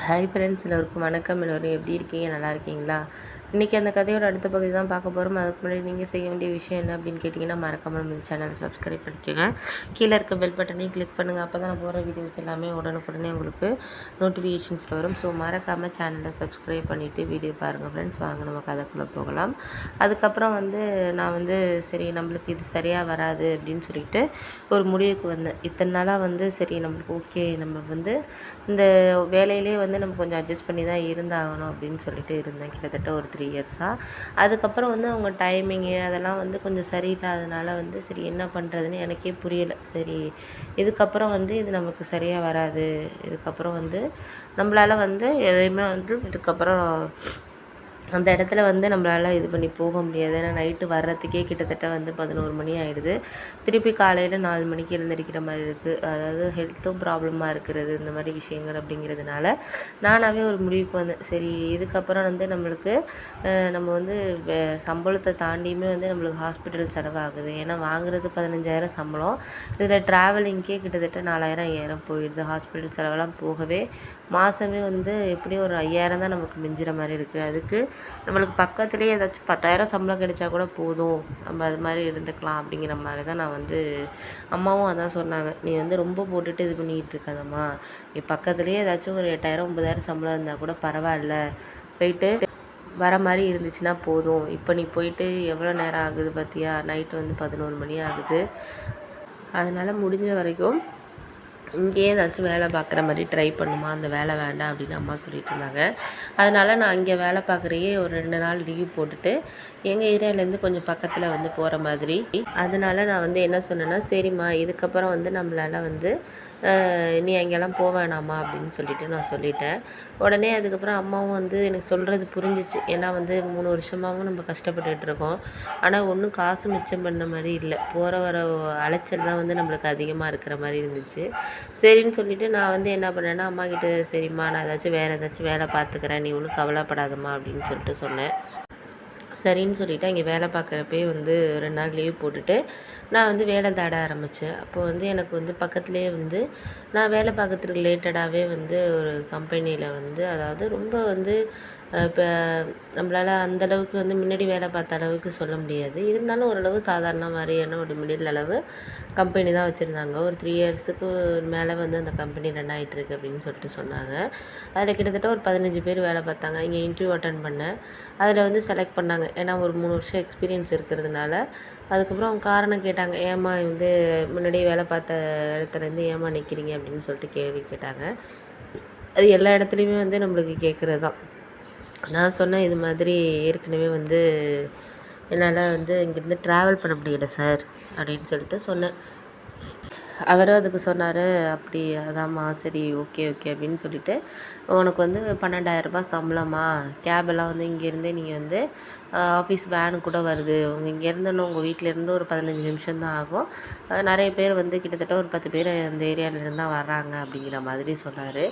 Hi friends, எல்லோருக்கும் வணக்கம். எல்லோரும் எப்படி இருக்கீங்க? நல்லா இருக்கீங்களா? இன்றைக்கி அந்த கதையோட அடுத்த பகுதி தான் பார்க்க போகிறோம். அதுக்கு முன்னாடி நீங்கள் செய்ய வேண்டிய விஷயம் என்ன அப்படின்னு கேட்டிங்கன்னா, மறக்காமல் நம்ம சேனலை சப்ஸ்கிரைப் பண்ணிக்கோங்க. கீழே இருக்க பெல் பட்டனையும் கிளிக் பண்ணுங்கள். அப்போ தான் நான் போகிற வீடியோஸ் எல்லாமே உடனுக்குடனே உங்களுக்கு நோட்டிஃபிகேஷன்ஸில் வரும். ஸோ மறக்காமல் சேனலை சப்ஸ்கிரைப் பண்ணிவிட்டு வீடியோ பாருங்கள் ஃப்ரெண்ட்ஸ். வாங்க நம்ம கதைக்குள்ளே போகலாம். அதுக்கப்புறம் நான் சரி நம்மளுக்கு இது சரியாக வராது அப்படின்னு சொல்லிட்டு ஒரு முடிவுக்கு வந்தேன். இத்தனை நாளாக சரி நம்மளுக்கு ஓகே, நம்ம இந்த வேலையிலே நம்ம கொஞ்சம் அட்ஜஸ்ட் பண்ணி தான் இருந்தாகணும் அப்படின்னு சொல்லிட்டு இருந்தேன் கிட்டத்தட்ட ஒரு 3 இயர்ஸாக. அதுக்கப்புறம் அவங்க டைமிங்கு அதெல்லாம் கொஞ்சம் சரியில்லாதனால சரி என்ன பண்ணுறதுன்னு எனக்கே புரியலை. சரி இதுக்கப்புறம் இது நமக்கு சரியாக வராது. இதுக்கப்புறம் நம்மளால் எதையுமே இதுக்கப்புறம் அந்த இடத்துல நம்மளால் இது பண்ணி போக முடியாது. ஏன்னா நைட்டு வர்றதுக்கே கிட்டத்தட்ட 11 மணி ஆகிடுது. திருப்பி காலையில் 4 மணிக்கு எழுந்திரிக்கிற மாதிரி இருக்குது. அதாவது ஹெல்த்தும் ப்ராப்ளமாக இருக்கிறது, இந்த மாதிரி விஷயங்கள் அப்படிங்கிறதுனால நானாகவே ஒரு முடிவுக்கு வந்தேன். சரி இதுக்கப்புறம் நம்மளுக்கு நம்ம சம்பளத்தை தாண்டியுமே நம்மளுக்கு ஹாஸ்பிட்டல் செலவாகுது. ஏன்னா வாங்குறது 15,000 சம்பளம். இதில் ட்ராவலிங்க்கே கிட்டத்தட்ட 4,000 5,000 போயிடுது. ஹாஸ்பிட்டல் செலவெல்லாம் போகவே மாதமே எப்படியும் ஒரு 5,000 தான் நமக்கு மிஞ்சுற மாதிரி இருக்குது. அதுக்கு நம்மளுக்கு பக்கத்துலேயே ஏதாச்சும் 10,000 சம்பளம் கிடைச்சா கூட போதும், நம்ம அது மாதிரி இருந்துக்கலாம் அப்படிங்கிற மாதிரி தான் நான் அம்மாவும் அதான் சொன்னாங்க. நீ ரொம்ப போட்டுட்டு இது பண்ணிக்கிட்டு இருக்காதம்மா, நீ பக்கத்துலேயே ஏதாச்சும் ஒரு 8,000 9,000 சம்பளம் இருந்தால் கூட பரவாயில்ல, போயிட்டு வர மாதிரி இருந்துச்சுன்னா போதும். இப்போ நீ போயிட்டு எவ்வளோ நேரம் ஆகுது பார்த்தியா, நைட்டு 11 மணி ஆகுது. அதனால் முடிஞ்ச வரைக்கும் இங்கேயே ஏதாச்சும் வேலை பார்க்குற மாதிரி ட்ரை பண்ணுமா, அந்த வேலை வேண்டாம் அப்படின்னு அம்மா சொல்லிட்டு இருந்தாங்க. அதனால் நான் இங்கே வேலை பார்க்குறையே ஒரு 2 நாள் லீவ் போட்டுட்டு எங்கள் ஏரியாவிலேருந்து கொஞ்சம் பக்கத்தில் போகிற மாதிரி. அதனால நான் என்ன சொன்னேன்னா, சரிம்மா இதுக்கப்புறம் நம்மளால் நீ அங்கெல்லாம் போக வேணாமா அப்படின்னு சொல்லிட்டு நான் சொல்லிட்டேன். உடனே அதுக்கப்புறம் அம்மாவும் எனக்கு சொல்கிறது புரிஞ்சிச்சு. ஏன்னா 3 வருஷமாகவும் நம்ம கஷ்டப்பட்டுட்டு இருக்கோம். ஆனால் ஒன்றும் காசு மிச்சம் பண்ண மாதிரி இல்லை. போகிற வர அலைச்சல் தான் நம்மளுக்கு அதிகமாக இருக்கிற மாதிரி இருந்துச்சு. சரின்னு சொல்லிவிட்டு நான் என்ன பண்ணேன்னா, அம்மாக்கிட்ட சரிம்மா நான் வேறு ஏதாச்சும் வேலை பார்த்துக்கிறேன், நீ ஒன்றும் கவலைப்படாதம்மா அப்படின்னு சொல்லிட்டு சொன்னேன். சரின்னு சொல்லிவிட்டு அங்கே வேலை பார்க்குறப்பயே 2 நாள் லீவ் போட்டுட்டு நான் வேலை தேட ஆரம்பித்தேன். அப்போது எனக்கு பக்கத்துலேயே நான் வேலை பார்க்கறதுக்கு ரிலேட்டடாகவே ஒரு கம்பெனியில் அதாவது ரொம்ப இப்போ நம்மளால் அந்தளவுக்கு முன்னாடி வேலை பார்த்த அளவுக்கு சொல்ல முடியாது. இருந்தாலும் ஓரளவு சாதாரண மாதிரியான ஒரு மிடில் அளவு கம்பெனி தான் வச்சுருந்தாங்க. ஒரு 3 இயர்ஸுக்கு மேலே அந்த கம்பெனி ரன் ஆகிட்டுருக்கு அப்படின்னு சொல்லிட்டு சொன்னாங்க. அதில் கிட்டத்தட்ட ஒரு 15 பேர் வேலை பார்த்தாங்க. இங்கே இன்டர்வியூ அட்டன் பண்ணேன். அதில் செலக்ட் பண்ணாங்க. ஏன்னா ஒரு 3 வருஷம் எக்ஸ்பீரியன்ஸ் இருக்கிறதுனால. அதுக்கப்புறம் அவங்க காரணம் கேட்டாங்க, ஏம்மா முன்னாடியே வேலை பார்த்த இடத்துலேருந்து ஏம்மா நிற்கிறீங்க அப்படின்னு சொல்லிட்டு கேள்வி கேட்டாங்க. அது எல்லா இடத்துலையுமே நம்மளுக்கு கேட்குறது தான். நான் சொன்னேன், இது மாதிரி ஏற்கனவே என்னால் இங்கேருந்து ட்ராவல் பண்ண முடியல சார் அப்படின்னு சொல்லிட்டு சொன்னேன். அவரும் அதுக்கு சொன்னார், அப்படி அதாம்மா சரி ஓகே ஓகே அப்படின்னு சொல்லிட்டு, உனக்கு 12,000 சம்பளமா, கேபெல்லாம் இங்கேருந்தே நீங்கள் ஆஃபீஸ் வேனு கூட வருது, இங்கேருந்து உங்கள் வீட்டிலேருந்து ஒரு 15 நிமிஷம் தான் ஆகும், நிறைய பேர் கிட்டத்தட்ட ஒரு 10 பேர் அந்த ஏரியாவிலேருந்து தான் வர்றாங்க அப்படிங்கிற மாதிரி சொன்னார்.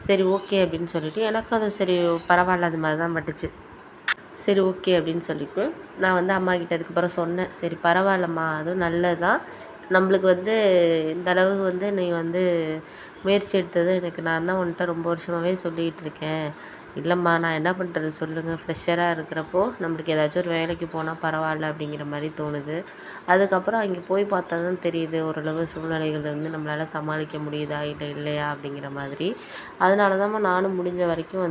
சரி ஓகே அப்படின்னு சொல்லிவிட்டு எனக்கு அது சரி பரவாயில்ல, அது மாதிரி தான் பட்டுச்சு. சரி ஓகே அப்படின்னு சொல்லிட்டு நான் அம்மாக்கிட்ட அதுக்கப்புறம் சொன்னேன், சரி பரவாயில்லம்மா, அதுவும் நல்லது தான், நம்மளுக்கு இந்த அளவுக்கு நீ முயற்சி எடுத்தது எனக்கு, நான் தான் உன்கிட்ட ரொம்ப வருஷமாகவே சொல்லிகிட்டு இருக்கேன். இல்லைம்மா நான் என்ன பண்ணுறது சொல்லுங்கள், ஃப்ரெஷராக இருக்கிறப்போ நம்மளுக்கு ஏதாச்சும் ஒரு வேலைக்கு போனால் பரவாயில்ல அப்படிங்கிற மாதிரி தோணுது. அதுக்கப்புறம் அங்கே போய் பார்த்தா தான் தெரியுது ஓரளவு சூழ்நிலைகள் நம்மளால் சமாளிக்க முடியுதா இல்லை இல்லையா அப்படிங்கிற மாதிரி. அதனால தான்மா நானும் முடிஞ்ச வரைக்கும்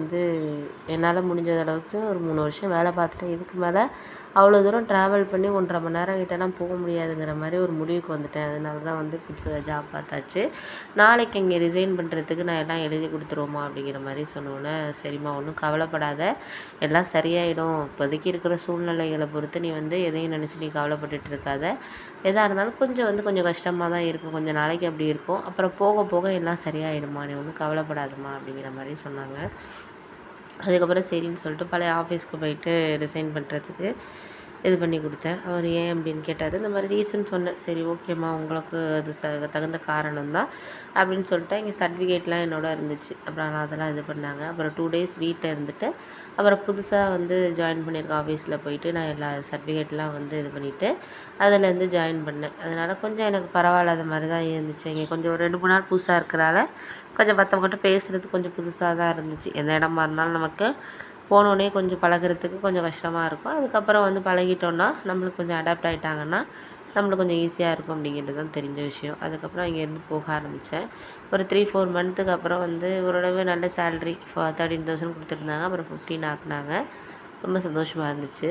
என்னால் முடிஞ்ச அளவுக்கு ஒரு 3 வருஷம் வேலை பார்த்துட்டேன். இதுக்கு மேலே அவ்வளோ தூரம் ட்ராவல் பண்ணி 1.5 மணி நேரம் கிட்டலாம் போக முடியாதுங்கிற மாதிரி ஒரு முடிவுக்கு வந்துட்டேன். அதனால தான் புதுசாக ஜாப் பார்த்தாச்சு. நாளைக்கு இங்கே ரிசைன் பண்ணுறதுக்கு நான் எல்லாம் எழுதி கொடுத்துருவோம்மா அப்படிங்கிற மாதிரி சொன்னோன்னே, சரிம்மா ஒன்றும் கவலைப்படாத, எல்லாம் சரியாயிடும், இப்போதைக்கு இருக்கிற சூழ்நிலைகளை பொறுத்து நீ எதையும் நினச்சி நீ கவலைப்பட்டுட்டு இருக்காத, எதாக இருந்தாலும் கொஞ்சம் கஷ்டமாக தான் இருக்கும், கொஞ்சம் நாளைக்கு அப்படி இருக்கும், அப்புறம் போக போக எல்லாம் சரியாயிடும்மா, நீ ஒன்றும் கவலைப்படாதம்மா அப்படிங்கிற மாதிரி சொன்னாங்க. அதுக்கப்புறம் சரின்னு சொல்லிட்டு பழைய ஆஃபீஸ்க்கு போயிட்டு ரிசைன் பண்ணுறதுக்கு இது பண்ணி கொடுத்தேன். அவர் ஏன் அப்படின்னு கேட்டார். இந்த மாதிரி ரீசன் சொன்னேன். சரி ஓகேம்மா, உங்களுக்கு அது தகுந்த காரணம் தான் அப்படின்னு சொல்லிட்டு இங்கே சர்டிஃபிகேட்லாம் என்னோட இருந்துச்சு. அப்புறம் நான் அதெல்லாம் இது பண்ணாங்க. அப்புறம் 2 டேஸ் வீட்டில் இருந்துட்டு அப்புறம் புதுசாக ஜாயின் பண்ணியிருக்க ஆஃபீஸில் போயிட்டு நான் எல்லா சர்டிஃபிகேட்லாம் இது பண்ணிவிட்டு அதிலேருந்து ஜாயின் பண்ணேன். அதனால் கொஞ்சம் எனக்கு பரவாயில்லாத மாதிரி தான் இருந்துச்சு. இங்கே கொஞ்சம் ஒரு 2 3 நாள் புதுசாக இருக்கிறனால கொஞ்சம் மற்றவங்ககிட்ட பேசுகிறதுக்கு கொஞ்சம் புதுசாக தான் இருந்துச்சு. எந்த இடமா இருந்தாலும் நமக்கு போனோடனே கொஞ்சம் பழகுறதுக்கு கொஞ்சம் கஷ்டமாக இருக்கும். அதுக்கப்புறம் வந்து பழகிட்டோன்னா நம்மளுக்கு கொஞ்சம் அடாப்ட் ஆகிட்டாங்கன்னா நம்மளுக்கு கொஞ்சம் ஈஸியாக இருக்கும் அப்படிங்கிறது தான் தெரிஞ்ச விஷயம். அதுக்கப்புறம் இங்கேருந்து போக ஆரம்பித்தேன். ஒரு 3-4 மந்த்துக்கு அப்புறம் வந்து ஓரளவு நல்ல சேலரி 13,000 கொடுத்துருந்தாங்க. அப்புறம் 15 ஆக்குனாங்க. ரொம்ப சந்தோஷமாக இருந்துச்சு.